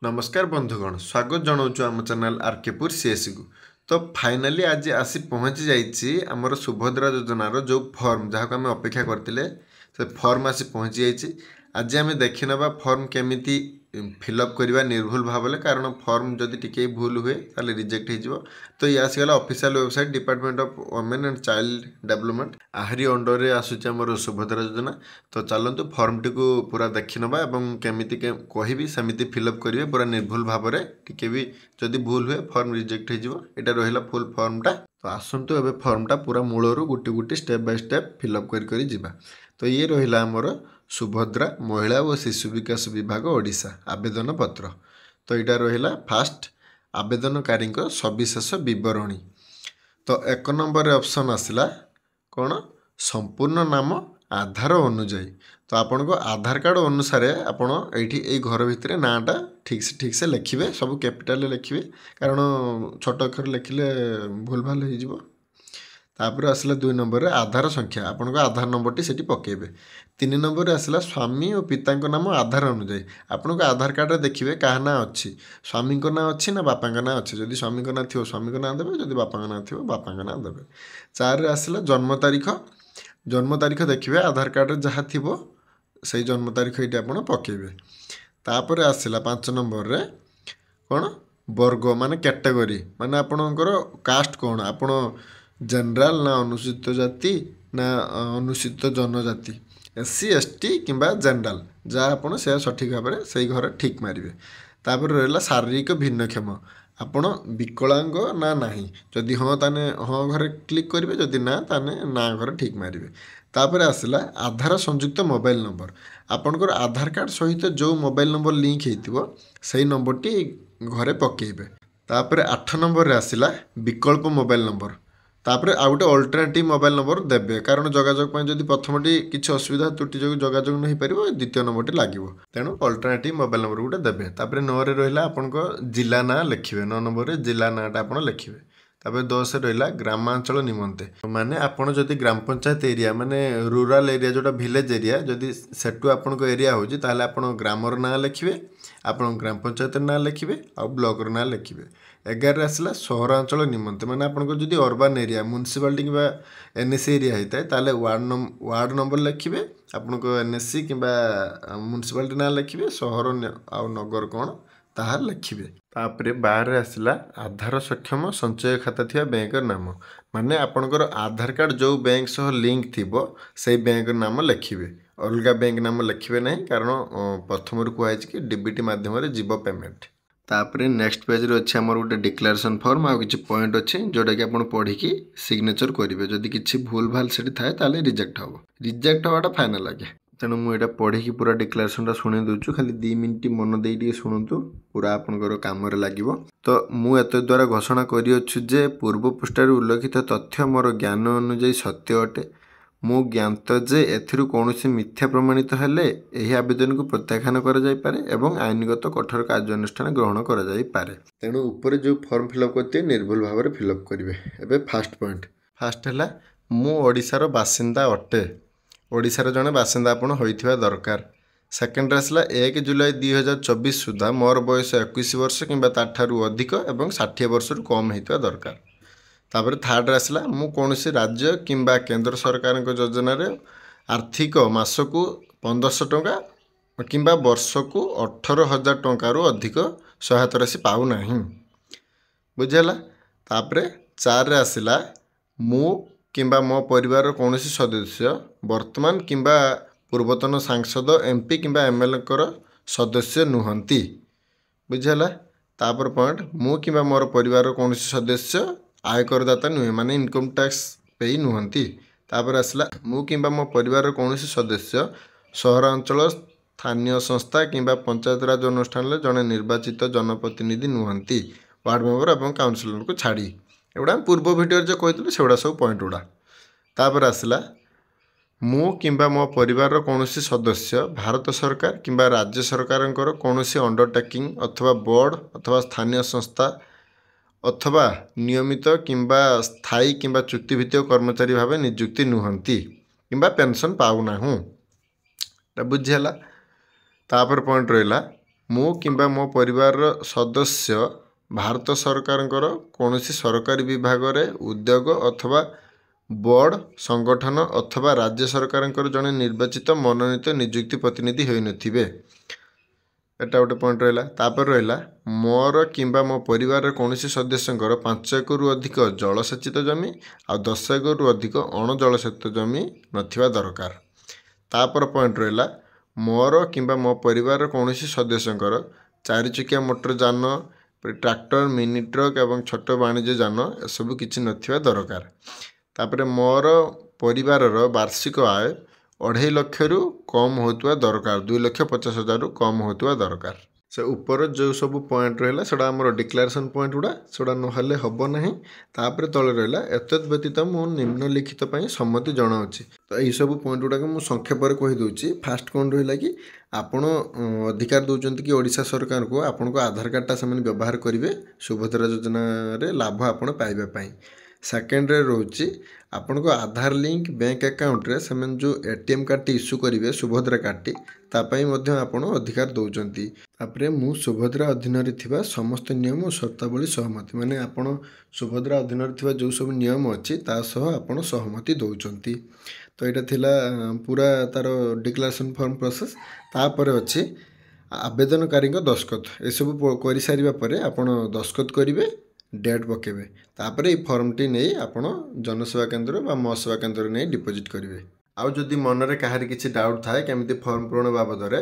नमस्कार बंधुगण स्वागत जनाऊँ आम चैनल आरकेपुर सीएससी को। तो फाइनाली आज आसी पहुँची जाइए आमर सुभद्रा योजनार जो फर्म जहाँ को आम अपेक्षा करते से फर्म आसी पहुँची जाइए। आज आम देखी ना फर्म केमी फिलअप करवा निर्भुल भाव कारण फर्म जदि टिके भूल हुए ताले रिजेक्ट हो। तो ये आसीगला official website department of women and child development आहरी अंडर रे आसूची आमर सुभद्रा योजना। तो चलतु फर्म टी को पूरा देखी नवा एवं केमिति कहबी सेमिति फिलअप करेंगे पूरा निर्भुल भाव में टिके भी जदि भूल हुए फर्म रिजेक्ट हो। यहाँ रहा फुल फर्मटा। तो आसतु ए फर्मटा पूरा मूलर गोटे गोटे स्टेप बाय स्टेप फिलअप कर जीवा। तो ये रहा आमर सुभद्रा महिला और शिशु विकास विभाग ओडिशा आवेदन पत्र। तो यहाँ रहा फास्ट आवेदनकारी सविशेष बरणी। तो एक नंबर ऑप्शन आसला कौन संपूर्ण नाम आधार अनुजाई। तो आपण को आधार कार्ड अनुसार आपण ये घर भितर नाटा ठीक से लिखे सब कैपिटाल लिखे कारण छोट अक्षर लिखिले भूल भाल हो। तापर आसला 2 नंबर आधार संख्या आपण को आधार नंबर टी सेठी पकेबे। 3 नंबर आसला स्वामी और पिता नाम आधार अनुजाई आपण को आधार कार्ड रे देखिए क्या ना अच्छी स्वामी को ना अच्छी ना बापा ना अच्छी जदि स्वामी को ना थी स्वामी को ना देवे जदि बापा ना थी बापा ना देवे। 4 आसला जन्म तारीख देखिए आधार कार्ड रे जहाँ थी से जन्म तारीख ये आप पकेबे। तापर आसला 5 नंबर रे कौन वर्ग माने कैटेगरी माने आपणकर कास्ट कौन आपण जनरल ना अनुसूचित जाति ना अनुसूचित जनजाति SC ST किंबा जनरल जहाँ आप सठिक भाव में से घर ठीक मारे। तापर रहा शारीरिक भिन्नक्षम आपण विकलांग ना नहीं जदि हाँ ताने हाँ घर क्लिक करेंगे जदि ना ताने ना घर ठीक मारे। तापर आसला आधार संयुक्त मोबाइल नंबर आपणकर आधार कार्ड सहित जो मोबाइल नंबर लिंक होइतिबो सही नंबर टी घरे पकेबे। तापर 8 नंबर रे आसला विकल्प मोबाइल नंबर तापर आउ गोटे अल्टरनेटिव मोबाइल नंबर देवे कारण जोगाजोग जदि प्रथमटी किसी असुविधा त्रुटि जो जोगाजोग नहीं पार द्वितीय नंबर लगे तेणु अल्टरनेटिव मोबाइल नंबर गोटे देवे। तापर 9 रे रहा आपण जिला ना लिखे 9 नंबर जिला नाटा आप लिखे। तापर 10 रहा ग्रामांचल निमंते माने आपण जदि ग्राम पंचायत एरिया माने रूराल एरिया जोटा विलेज एरिया जदि सेटू आपण एरिया हो ताहले आपण ग्रामर ना लिखे आपण ग्राम पंचायत ना लिखे आ ब्लॉक ना लिखे। 11 आसला सहरांचल निमंते माने आपण जदि अर्बान एरिया म्युनिसिपालिटी कि NSC एरिया होता है ताले वार्ड नंबर लिखे आपण NSC कि म्युनिसिपालिटी ना लिखे सहर आ नगर कौन ताहा लिखे। तापर 12 आसला आधार सक्षम संचय खाता थिया बैंक नाम माने आपणकर आधार कार्ड जो बैंक सह लिंक थिबो से बैंक नाम लिखे अलग बैंक नाम लिखे ना कारण प्रथम कहुई कि डीबीटी माध्यम जीव पेमेंट। तापर नेक्स्ट पेज रे अच्छे आमर गोटे डिक्लेरेशन फॉर्म आ किछि पॉइंट अच्छे जोटा कि आपण पढ़ी की सिग्नेचर करेंगे जदि किछि भूल भाल से थाए ताले रिजेक्ट हम रिजेक्ट हवाटा फाइनल आगे। तेणु मुझे पढ़ी की पूरा डिक्लेरेशन शुणी दूसु खाली 2 मिनिट मन दे शुणु पूरा आपंकर कम लगे। तो मुझे द्वारा घोषणा कर पूर्व पृष्ठार उल्लेखित तथ्य मोर ज्ञान अनुजाई सत्य अटे मु ज्ञात जे एथिरु कौनसी मिथ्या प्रमाणित हेले एही आवेदन को प्रत्याख्यान करा जाय पारे एवं आईनगत कठोर कार्यानुष्ठान ग्रहण करा जाय पारे। तेणु ऊपर जो फॉर्म फिलअप करते निर्भुल भाव में फिलअप करेंगे। एबे फास्ट पॉइंट फास्ट है मु ओडिशार बासिंदा अटे ओडिशार जड़े बासिंदा आपण होइथिबा दरकार। सेकेंड आसला 1 जुलाई 2024 सुधा मोर बयस 21 वर्ष किंबा ताठारु अधिक एवं 60 वर्ष रु कम होइथिबा दरकार। तापर थर्ड आसला मु कौनसी राज्य किंबा केंद्र सरकार योजना रे आर्थिक मासकू 1500 टंका किंबा वर्षकू 18,000 टंका रु अधिक सहायता राशि पाऊ नहीं बुझेला। तापर 4 आसला मु किंबा मो परिवार कौनसी सदस्य वर्तमान किंबा पूर्वतन सांसद MP किंबा MLA कर सदस्य नुहंती बुझेला। तापर पॉइंट मु किंबा मोर परिवार कौनसी सदस्य आयकरदाता नुहे माने इनकम टैक्स पे नुहंती। तापर आसला मु किंबा मो परिवार कौनसी सदस्य सहरांचल स्थानीय संस्था किंबा पंचायत राज अनुष्ठान जड़े निर्वाचित जनप्रतिनिधि नुहंती वार्ड मेंबर और काउंसिलर को छाड़ी एगुड़ा पूर्व भिडियो जो कहते से सब पॉइंट गुड़ा। तापर आसला मु किंबा मो परिवार कौनसी सदस्य भारत सरकार किंबा राज्य सरकार कौनसी अंडरटेकिंग अथवा बोर्ड अथवा स्थानीय संस्था अथवा नियमित किंबा स्थायी किंबा चुक्तिभित्तिक कर्मचारी भाव नियुक्ति नुहंती किंबा पेंशन पाऊना बुझीगला। तापर पॉइंट रहा ମୁଁ କିମ୍ବା ମୋ ପରିବାରର ସଦସ୍ୟ ଭାରତ ସରକାରଙ୍କର କୌଣସି ସରକାରୀ ବିଭାଗରେ ଉଦ୍ୟୋଗ ଅଥବା ବୋର୍ଡ଼ ସଂଗଠନ ଅଥବା ରାଜ୍ୟ ସରକାରଙ୍କର ଜଣେ ନିର୍ବାଚିତ ମନୋନୀତ ନିଯୁକ୍ତି ପ୍ରତିନିଧି ହୋଇନଥିବେ। ଏଟା ଗୋଟେ ପଏଣ୍ଟ ରହିଲା। ତାପରେ ରହିଲା ମୋର କିମ୍ବା ମୋ ପରିବାରର କୌଣସି ସଦସ୍ୟଙ୍କର 5 ଏକରରୁ ଅଧିକ ଜଳସେଚିତ ଜମି ଆଉ 10 ଏକରରୁ ଅଧିକ ଅଣଜଳସେଚିତ ଜମି ନଥିବା ଦରକାର। ତାପରେ ପଏଣ୍ଟ ରହିଲା ମୋର କିମ୍ବା ମୋ ପରିବାରର କୌଣସି ସଦସ୍ୟଙ୍କର 4 ଚକିଆ ମୋଟର ଯାନ, ଟ୍ରାକ୍ଟର, ମିନି ଟ୍ରକ୍ ଏବଂ ଛୋଟ ବାଣିଜ୍ୟ ଯାନ ଏସବୁ କିଛି ନଥିବା ଦରକାର। ତାପରେ ମୋର ପରିବାରର ବାର୍ଷିକ ଆୟ 2.5 ଲକ୍ଷରୁ କମ୍ ହେଉଥିବା ଦରକାର, 2,50,000ରୁ କମ୍ ହେଉଥିବା ଦରକାର। ସେ ଉପର ଯେଉଁ ସବୁ ପଏଣ୍ଟ ରହିଲା ସେଟା ଆମର ଡିକ୍ଲାରେସନ୍ ପଏଣ୍ଟ ଗୁଡ଼ା, ସେଟା ନହେଲେ ହେବ ନାହିଁ। ତାପରେ ତଳେ ରହିଲା ଏତଦ୍ ବ୍ୟତୀତ ମୁଁ ନିମ୍ନଲିଖିତ ପାଇଁ ସମ୍ମତି ଜଣାଉଛି। ତ ଏହିସବୁ ପଏଣ୍ଟ ଗୁଡ଼ାକ ମୁଁ ସଂକ୍ଷେପରେ କହିଦେଉଛି। ଫାର୍ଷ୍ଟ କ'ଣ ରହିଲା କି ଆପଣ ଅଧିକାର ଦେଉଛନ୍ତି କି ଓଡ଼ିଶା ସରକାରଙ୍କୁ ଆପଣଙ୍କ ଆଧାର କାର୍ଡ଼ଟା ସେମାନେ ବ୍ୟବହାର କରିବେ ସୁଭଦ୍ରା ଯୋଜନାରେ ଲାଭ ଆପଣ ପାଇବା ପାଇଁ। ସେକେଣ୍ଡରେ ରହୁଛି ଆପଣଙ୍କ ଆଧାର ଲିଙ୍କ ବ୍ୟାଙ୍କ ଆକାଉଣ୍ଟରେ ସେମାନେ ଯେଉଁ ATM କାର୍ଡ଼ଟି ଇସ୍ୟୁ କରିବେ ସୁଭଦ୍ରା କାର୍ଡ଼ଟି, ତା ପାଇଁ ମଧ୍ୟ ଆପଣ ଅଧିକାର ଦେଉଛନ୍ତି। ତାପରେ ମୁଁ ସୁଭଦ୍ରା ଅଧୀନରେ ଥିବା ସମସ୍ତ ନିୟମ ଓ ସର୍ତ୍ତାବଳୀ ସହମତି, ମାନେ ଆପଣ ସୁଭଦ୍ରା ଅଧୀନରେ ଥିବା ଯେଉଁ ସବୁ ନିୟମ ଅଛି ତା ସହ ଆପଣ ସହମତି ଦେଉଛନ୍ତି। ତ ଏଇଟା ଥିଲା ପୁରା ତାର ଡିକ୍ଲାରେସନ୍ ଫର୍ମ ପ୍ରୋସେସ୍। ତାପରେ ଅଛି ଆବେଦନକାରୀଙ୍କ ଦସ୍ତଖତ। ଏସବୁ କରିସାରିବା ପରେ ଆପଣ ଦସ୍ତଖତ କରିବେ, ଡେଟ୍ ପକାଇବେ। ତାପରେ ଏଇ ଫର୍ମଟି ନେଇ ଆପଣ ଜନସେବା କେନ୍ଦ୍ର ବା ମୋ ସେବା କେନ୍ଦ୍ରରେ ନେଇ ଡିପୋଜିଟ୍ କରିବେ। ଆଉ ଯଦି ମନରେ କାହାରି କିଛି ଡାଉଟ୍ ଥାଏ କେମିତି ଫର୍ମ ପୂରଣ ବାବଦରେ,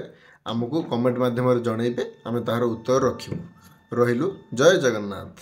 ଆମକୁ କମେଣ୍ଟ ମାଧ୍ୟମରେ ଜଣାଇବେ, ଆମେ ତାହାର ଉତ୍ତର ରଖିବୁ। ରହିଲୁ, ଜୟ ଜଗନ୍ନାଥ।